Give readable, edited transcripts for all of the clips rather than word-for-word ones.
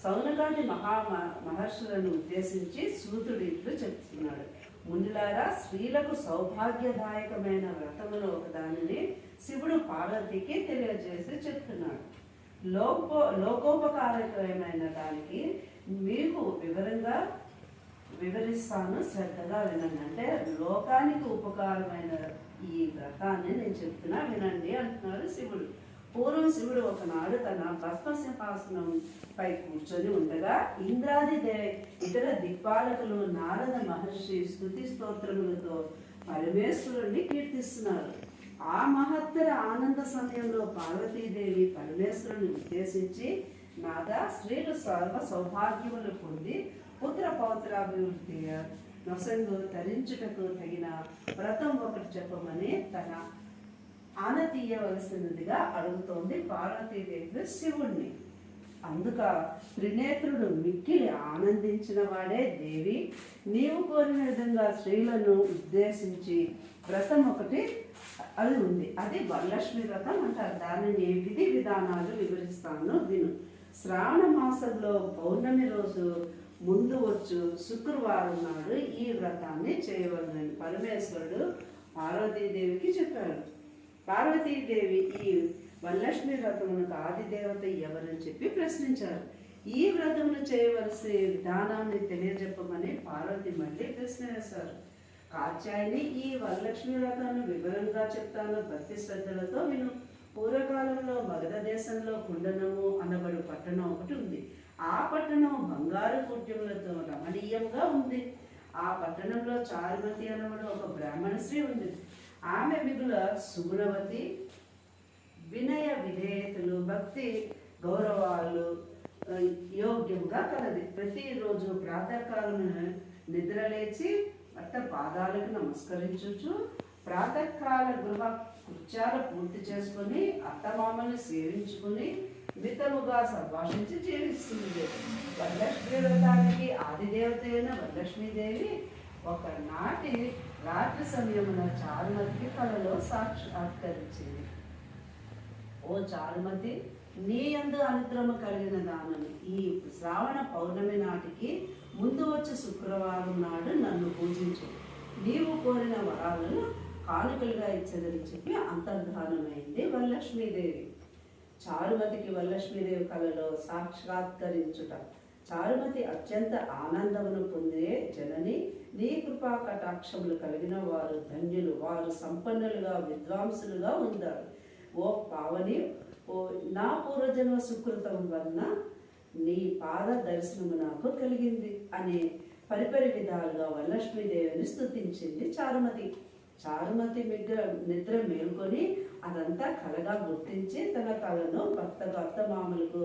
సౌనకాది మహర్షులను ఉద్దేశించి సూతుడు ఇట్లు చెప్తున్నాడు. మునులారా, స్త్రీలకు సౌభాగ్యదాయకమైన వ్రతములో ఒకదానిని శివుడు పార్వతికి తెలియజేసి చెప్తున్నాడు. లోకోపకారకమైన దానికి మీకు వివరంగా వివరిస్తాను, శ్రద్ధగా వినండి. అంటే లోకానికి ఉపకారమైన ఈ వ్రతాన్ని నేను చెప్తున్నా, వినండి అంటున్నాడు శివుడు. పూర్వం శివుడు ఒకనాడు తన భస్మసింహాసనం పై కూర్చొని ఉండగా ఇంద్రాది ఇతర దిక్పాలకులు నారద మహర్షి స్తుతి స్తోత్రములతో పరమేశ్వరుణ్ణి కీర్తిస్తున్నారు. ఆ మహత్తర ఆనంద సమయంలో పార్వతీదేవి పరమేశ్వరుని ఉద్దేశించి, నాదా, స్త్రీలు సర్వ సౌభాగ్యములు పొంది పుత్ర పౌత్రాభివృద్ధి నొసంగు ధరించుటకు తగిన వ్రతం ఒకటి చెప్పమని తన ఆనతీయవలసినదిగా అడుగుతోంది పార్వతీదేవి శివుణ్ణి. అందుక త్రినేత్రుడు మిక్కిలి ఆనందించిన వాడే, దేవి, నీవు కోరిన విధంగా స్త్రీలను ఉద్దేశించి వ్రతం ఒకటి అది ఉంది. అది వరలక్ష్మి వ్రతం అంటారు. దానిని విధి విధానాలు వివరిస్తాను, విను. శ్రావణ మాసంలో పౌర్ణమి రోజు ముందు వచ్చు శుక్రవారం నాడు ఈ వ్రతాన్ని చేయవలనని పరమేశ్వరుడు పార్వతీదేవికి చెప్పాడు. పార్వతీదేవి ఈ వరలక్ష్మి వ్రతమునకు ఆదిదేవత ఎవరని చెప్పి ప్రశ్నించారు. ఈ వ్రతమును చేయవలసిన విధానాన్ని తెలియజెప్పమని పార్వతి మళ్ళీ ప్రశ్న వేశారు. కాత్యాయని, ఈ వరలక్ష్మి వ్రతాన్ని వివరంగా చెప్తాను, భక్తి శ్రద్ధలతో విను. పూర్వకాలంలో మగధ దేశంలో కుండనము అనబడు పట్టణం ఒకటి ఉంది. ఆ పట్టణం బంగారు కుట్యములతో రమణీయంగా ఉంది. ఆ పట్టణంలో చారుమతి అనబడు ఒక బ్రాహ్మణ స్త్రీ ఉంది. ఆమె మిగుల సుగుణవతి, వినయ విధేయతలు, భక్తి గౌరవాలు యోగ్యంగా కలది. ప్రతిరోజు ప్రాతకాలమున నిద్రలేచి భర్త పాదాలకు నమస్కరించుచు ప్రాతకాల గృహ కృత్యాలు పూర్తి చేసుకుని అత్తమామని సేవించుకుని మితముగా సంభాషించి జీవిస్తుంది. వరలక్ష్మి వ్రతానికి ఆదిదేవత అయిన వరలక్ష్మీదేవి ఒకనాటి రాత్రి సమయమున చారుమతికి కలలో సాక్షాత్కరించింది. ఓ చారుమతి, నీ యందు అనుగ్రహము కలిగిన దానని ఈ శ్రావణ పౌర్ణమి నాటికి ముందు వచ్చే శుక్రవారం నాడు నన్ను పూజించు. నీవు కోరిన వరాలను కానుకలుగా ఇచ్చేదని చెప్పి అంతర్ధానమైంది వరలక్ష్మీదేవి. చారుమతికి వరలక్ష్మీదేవి కళలో సాక్షాత్కరించుట. చారుమతి అత్యంత ఆనందమును పొందే, జనని, నీ కృపా కటాక్షములు కలిగిన వారు ధన్యులు, వారు సంపన్నులుగా విద్వాంసులుగా ఉండారు. ఓ పావని, ఓ నా పూర్వజన్మ సుకృతం వలన నీ పాద దర్శనము నాకు కలిగింది అని పరిపరి విధాలుగా వరలక్ష్మీదేవిని స్తుతించింది చారుమతి. చారుమతి నిద్ర మేల్కొని అదంతా కలగా గుర్తించి తన కళను అత్తమామలకు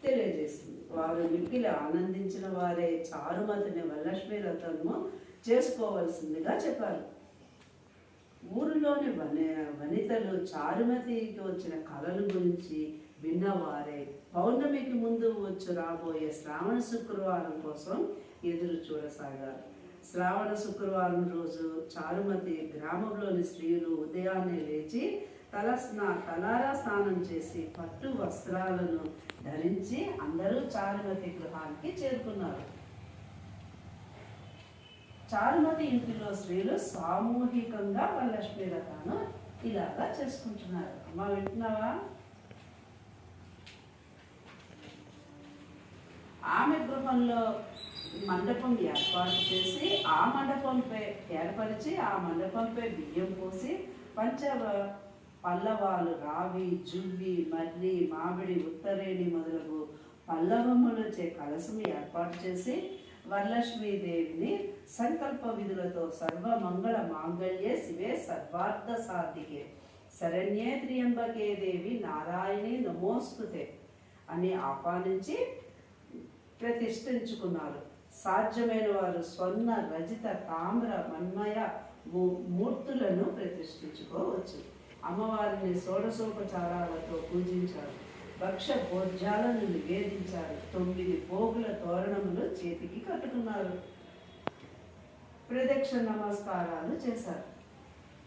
తెలియజేసింది. వారు మిక్కిలి ఆనందించిన వారే చారుమతిని వరలక్ష్మి వ్రతము చేసుకోవలసిందిగా చెప్పారు. ఊరిలోని వనితలు చారుమతికి వచ్చిన కళల గురించి విన్నవారే పౌర్ణమికి ముందు వచ్చి రాబోయే శ్రావణ శుక్రవారం కోసం ఎదురు చూడసాగారు. శ్రావణ శుక్రవారం రోజు చారుమతి గ్రామంలోని స్త్రీలు ఉదయాన్నే లేచి తలారా స్నానం చేసి పట్టు వస్త్రాలను ధరించి అందరూ చారుమతి గృహానికి చేరుకున్నారు. చారుమతి ఇంటిలో స్త్రీలు సామూహికంగా వరలక్ష్మి వ్రతాన్ని ఇలాగా చేసుకుంటున్నారు. అమ్మ, వింటున్నావా? ఆమె గృహంలో మండపం ఏర్పాటు చేసి ఆ మండపంపై బియ్యం పోసి పల్లవాలు, రావి, జువ్వి, మర్రి, మామిడి, ఉత్తరేణి మొదలగు పల్లవములచే కలశం ఏర్పాటు చేసి వరలక్ష్మీదేవిని సంకల్ప విధులతో సర్వమంగళ మాంగళ్యే శివే సర్వార్థ సాధికే శరణ్యే త్ర్యంబకే దేవి నారాయణి నమోస్తుతే అని ఆహ్వానించి ప్రతిష్ఠించుకున్నారు. సాధ్యమైన వారు స్వర్ణ, రజిత, తామ్ర, మన్మయ మూర్తులను ప్రతిష్ఠించుకోవచ్చు. అమ్మవారిని షోడశోపచారాలతో పూజించారు. భక్ష భోజ్యాలను నివేదించారు. 9 పోగుల తోరణములు చేతికి కట్టుకున్నారు. ప్రదక్షిణ నమస్కారాలు చేశారు.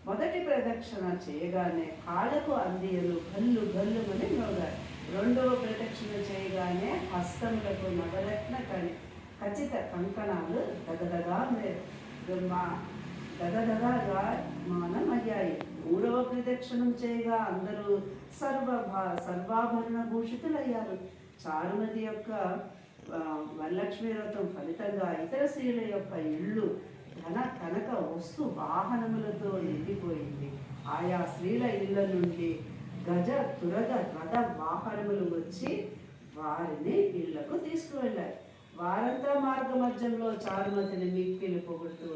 మొదటి ప్రదక్షిణ చేయగానే కాళ్ళకు అందియలు గల్లు గల్లుమని మ్రోగారు. రెండవ ప్రదక్షిణ చేయగానే చూడగానే హస్తములకు నవరత్న ఖచ్చిత కంకణాలు దగదగా దగదగగా మానమయ్యాయి. మూడవ ప్రదక్షిణం చేయగా అందరూ సర్వాభరణ భూషితులయ్యారు. చారుమతి యొక్క వరలక్ష్మి వ్రతం ఫలితంగా ఇతర స్త్రీల యొక్క ఇళ్ళు కనక వస్తు వాహనములతో నిండిపోయింది. ఆయా స్త్రీల ఇళ్ళ నుండి గజ తురగ రథ వాహనములు వచ్చి వారిని ఇళ్లకు తీసుకువెళ్ళారు. వారంతా మార్గ మధ్యంలో చారుమతిని మిక్కిలి పొగుడుతూ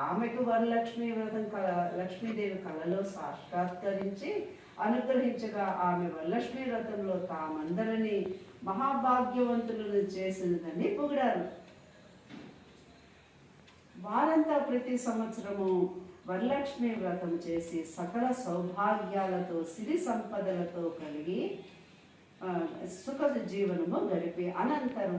ఆమెకు వరలక్ష్మి వ్రతం లక్ష్మీదేవి కళలో సాక్షాత్కరించి అనుగ్రహించగా ఆమె వరలక్ష్మి వ్రతంలో తామందరినీ మహాభాగ్యవంతులను చేసినదని పొగిడారు. వారంతా ప్రతి సంవత్సరము వరలక్ష్మి వ్రతం చేసి సకల సౌభాగ్యాలతో సిరి సంపదలతో కలిగి సుఖ జీవనము గడిపి అనంతరం